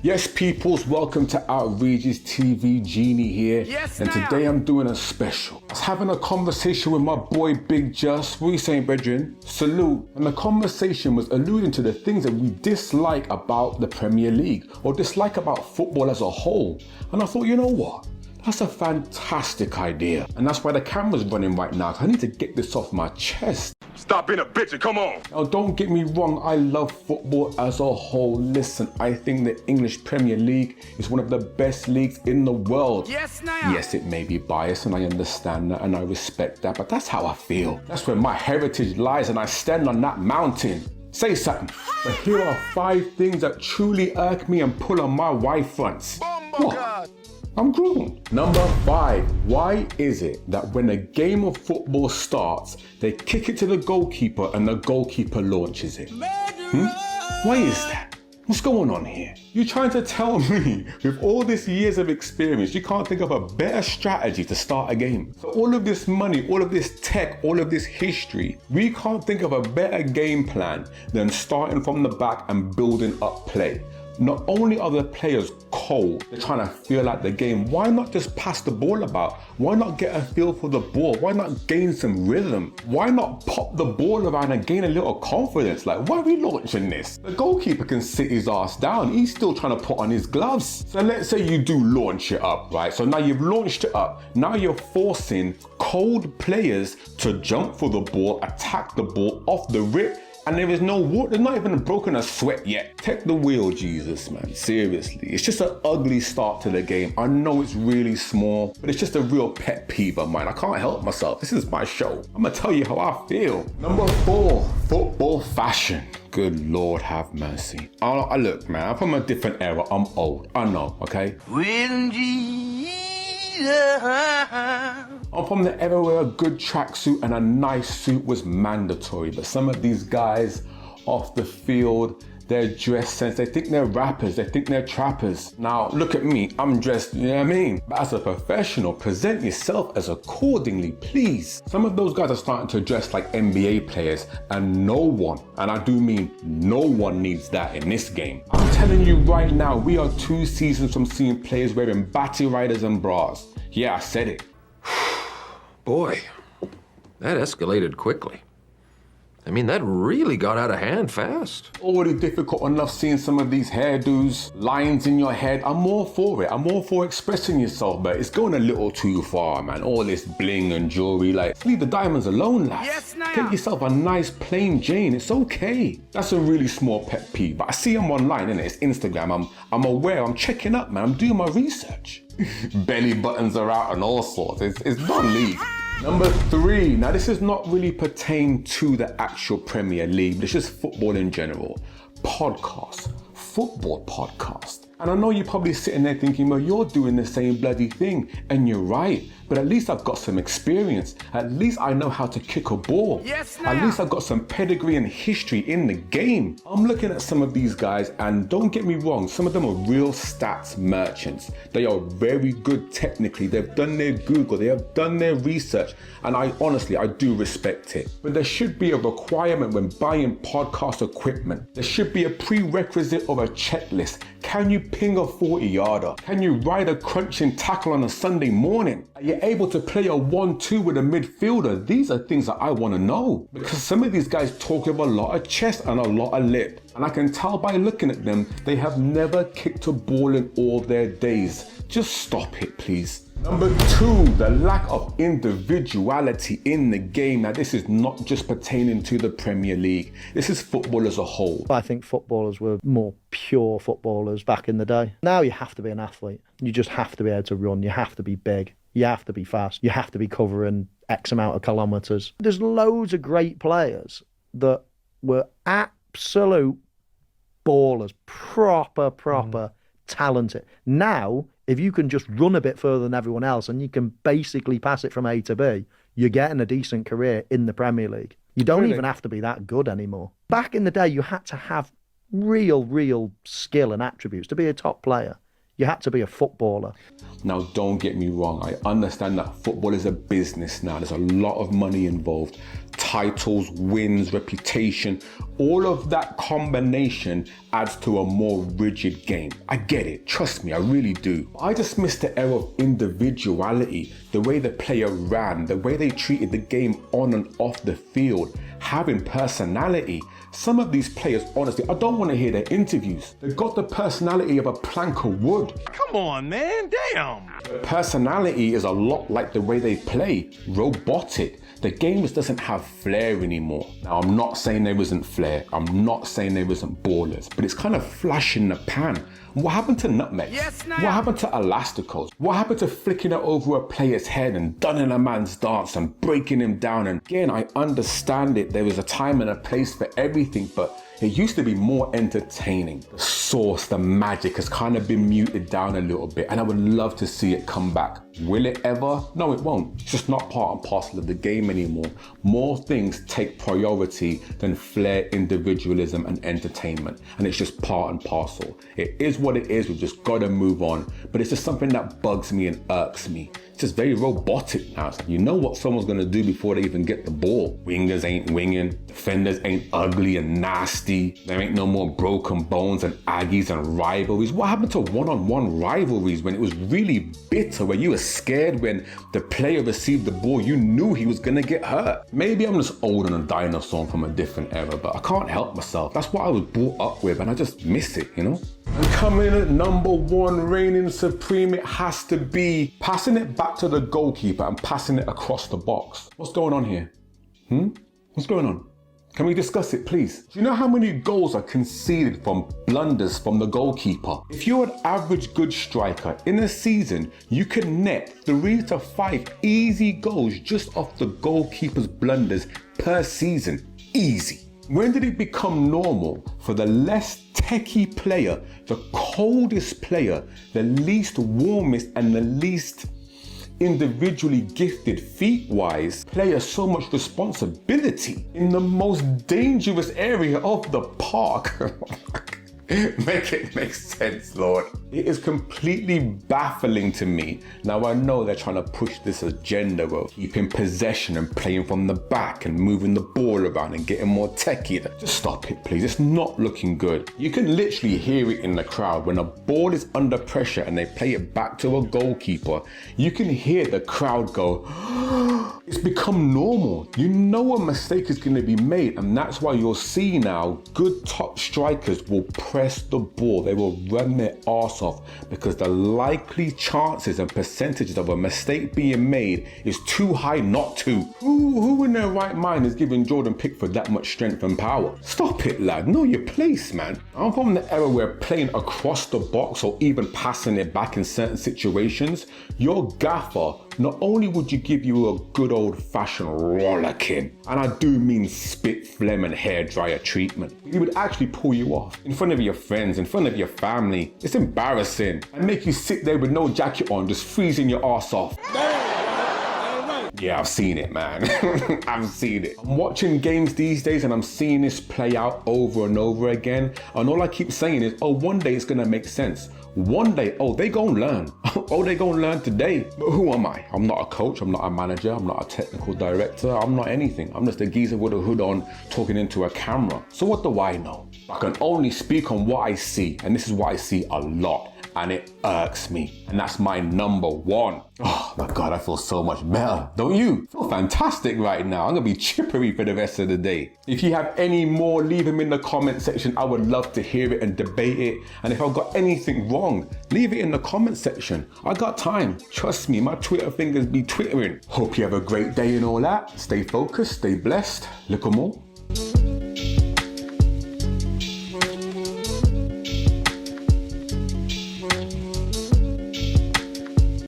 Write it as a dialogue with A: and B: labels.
A: Yes, peoples, welcome to Outrageous TV. Genie here.
B: Yes,
A: and
B: now.
A: today I'm doing a special. I was having a conversation with my boy Big Just. What are you saying, brethren? Salute. And the conversation was alluding to the things that we dislike about the Premier League or dislike about football as a whole. And I thought, you know what? That's a fantastic idea. And that's why the camera's running right now. I need to get this off my chest.
B: Stop being a bitch and come on.
A: Now, don't get me wrong, I love football as a whole. Listen, I think the English Premier League is one of the best leagues in the world.
B: Yes, now.
A: Yes, it may be biased and I understand that and I respect that, but that's how I feel. That's where my heritage lies and I stand on that mountain. Say something. But here are 5 things that truly irk me and pull on my white fronts. What? I'm grown. Number 5, why is it that when a game of football starts, they kick it to the goalkeeper and the goalkeeper launches it? Why is that? What's going on here? You're trying to tell me, with all this years of experience, you can't think of a better strategy to start a game? So all of this money, all of this tech, all of this history, we can't think of a better game plan than starting from the back and building up play. Not only are the players cold, they're trying to feel out the game. Why not just pass the ball about? Why not get a feel for the ball? Why not gain some rhythm? Why not pop the ball around and gain a little confidence? Like, why are we launching this? The goalkeeper can sit his ass down. He's still trying to put on his gloves. So let's say you do launch it up, right? So now you've launched it up. Now you're forcing cold players to jump for the ball, attack the ball off the rip, and there is no water, there's not even broken a sweat yet. Take the wheel, Jesus, man, seriously. It's just an ugly start to the game. I know it's really small, but it's just a real pet peeve of mine. I can't help myself. This is my show. I'm gonna tell you how I feel. Number 4, football fashion. Good Lord have mercy. I look, man, I'm from a different era. I'm old, I know, okay? I'm from the era where a good tracksuit and a nice suit was mandatory, but some of these guys off the field, their dress sense, they think they're rappers, they think they're trappers. Now, look at me, I'm dressed, you know what I mean? But as a professional, present yourself as accordingly, please. Some of those guys are starting to dress like NBA players, and no one, and I do mean no one, needs that in this game. I'm telling you right now, we are 2 seasons from seeing players wearing batty riders and bras. Yeah, I said it.
C: Boy, that escalated quickly. I mean, that really got out of hand fast.
A: Already difficult enough seeing some of these hairdos, lines in your head. I'm all for it. I'm all for expressing yourself, but it's going a little too far, man. All this bling and jewelry, like, leave the diamonds alone, lads.
B: Yes, now.
A: Get yourself a nice plain Jane. It's okay. That's a really small pet peeve, but I see them online, innit? It's Instagram. I'm aware. I'm checking up, man. I'm doing my research. Belly buttons are out and all sorts. It's non-league. Number 3, now this is not really pertain to the actual Premier League, but it's just football in general. Podcasts, football podcasts. And I know you're probably sitting there thinking, well, you're doing the same bloody thing. And you're right, but at least I've got some experience. At least I know how to kick a ball.
B: Yes,
A: at least I've got some pedigree and history in the game. I'm looking at some of these guys, and don't get me wrong, some of them are real stats merchants. They are very good technically. They've done their Google, they have done their research, and I do respect it. But there should be a requirement when buying podcast equipment. There should be a prerequisite or a checklist. Can you ping a 40-yarder? Can you ride a crunching tackle on a Sunday morning? Are you able to play a 1-2 with a midfielder? These are things that I want to know, because some of these guys talk with a lot of chest and a lot of lip. And I can tell by looking at them, they have never kicked a ball in all their days. Just stop it, please. Number 2, the lack of individuality in the game. Now, this is not just pertaining to the Premier League. This is football as a whole.
D: I think footballers were more pure footballers back in the day. Now you have to be an athlete. You just have to be able to run. You have to be big. You have to be fast. You have to be covering X amount of kilometres. There's loads of great players that were absolute ballers, proper talented. Now, if you can just run a bit further than everyone else and you can basically pass it from A to B, you're getting a decent career in the Premier League. You don't even have to be that good anymore. Back in the day, you had to have real skill and attributes to be a top player. You had to be a footballer.
A: Now, don't get me wrong. I understand that football is a business now. There's a lot of money involved. titles, wins, reputation, all of that combination adds to a more rigid game. I get it, trust me, I really do. I just miss the era of individuality, the way the player ran, the way they treated the game on and off the field, having personality. Some of these players, honestly, I don't want to hear their interviews. They've got the personality of a plank of wood.
B: Come on, man, damn.
A: The personality is a lot like the way they play, robotic. The game just doesn't have flair anymore. Now, I'm not saying there isn't flair. I'm not saying there isn't ballers, but it's kind of flash in the pan. What happened to nutmegs?
B: Yes,
A: what happened to elasticos? What happened to flicking it over a player's head and dunning a man's dance and breaking him down? And again, I understand it. There was a time and a place for everything, but it used to be more entertaining. The sauce, the magic has kind of been muted down a little bit, and I would love to see it come back. Will it ever? No, it won't. It's just not part and parcel of the game anymore. More things take priority than flair, individualism, and entertainment. And it's just part and parcel. It is what it is. We've just got to move on. But it's just something that bugs me and irks me. It's just very robotic now. It's like, you know what someone's going to do before they even get the ball. Wingers ain't winging. Defenders ain't ugly and nasty. There ain't no more broken bones and aggies and rivalries. What happened to one-on-one rivalries when it was really bitter, where you were scared when the player received the ball, you knew he was gonna get hurt? Maybe I'm just old and a dinosaur from a different era, but I can't help myself. That's what I was brought up with, and I just miss it, you know? And coming in at number one, reigning supreme, it has to be passing it back to the goalkeeper and passing it across the box. What's going on here? What's going on? Can we discuss it, please? Do you know how many goals are conceded from blunders from the goalkeeper? If you're an average good striker in a season, you can net 3 to 5 easy goals just off the goalkeeper's blunders per season. Easy. When did it become normal for the less techie player, the coldest player, the least warmest and the least individually gifted feet-wise player so much responsibility in the most dangerous area of the park? Make it make sense, Lord. It is completely baffling to me. Now, I know they're trying to push this agenda of keeping possession and playing from the back and moving the ball around and getting more techie. Just stop it, please. It's not looking good. You can literally hear it in the crowd. When a ball is under pressure and they play it back to a goalkeeper, you can hear the crowd go, it's become normal. You know a mistake is going to be made, and that's why you'll see now good top strikers will press the ball. They will run their arse off because the likely chances and percentages of a mistake being made is too high not to. Who in their right mind is giving Jordan Pickford that much strength and power? Stop it, lad. Know your place, man. I'm from the era where playing across the box or even passing it back in certain situations, your gaffer not only would you give you a good old-fashioned rollicking, and I do mean spit, phlegm and hairdryer treatment, he would actually pull you off in front of your friends, in front of your family. It's embarrassing, and make you sit there with no jacket on, just freezing your ass off. Yeah, I've seen it, man. I've seen it. I'm watching games these days and I'm seeing this play out over and over again. And all I keep saying is, oh, one day it's gonna make sense. One day, oh, they gon' learn. Oh, they gon' learn today. But who am I? I'm not a coach, I'm not a manager, I'm not a technical director, I'm not anything. I'm just a geezer with a hood on talking into a camera. So what do I know? I can only speak on what I see, and this is what I see a lot. And it irks me. And that's my number one. Oh my God, I feel so much better. Don't you? I feel fantastic right now. I'm gonna be chippery for the rest of the day. If you have any more, leave them in the comment section. I would love to hear it and debate it. And if I've got anything wrong, leave it in the comment section. I got time. Trust me, my Twitter fingers be twittering. Hope you have a great day and all that. Stay focused, stay blessed. Little more.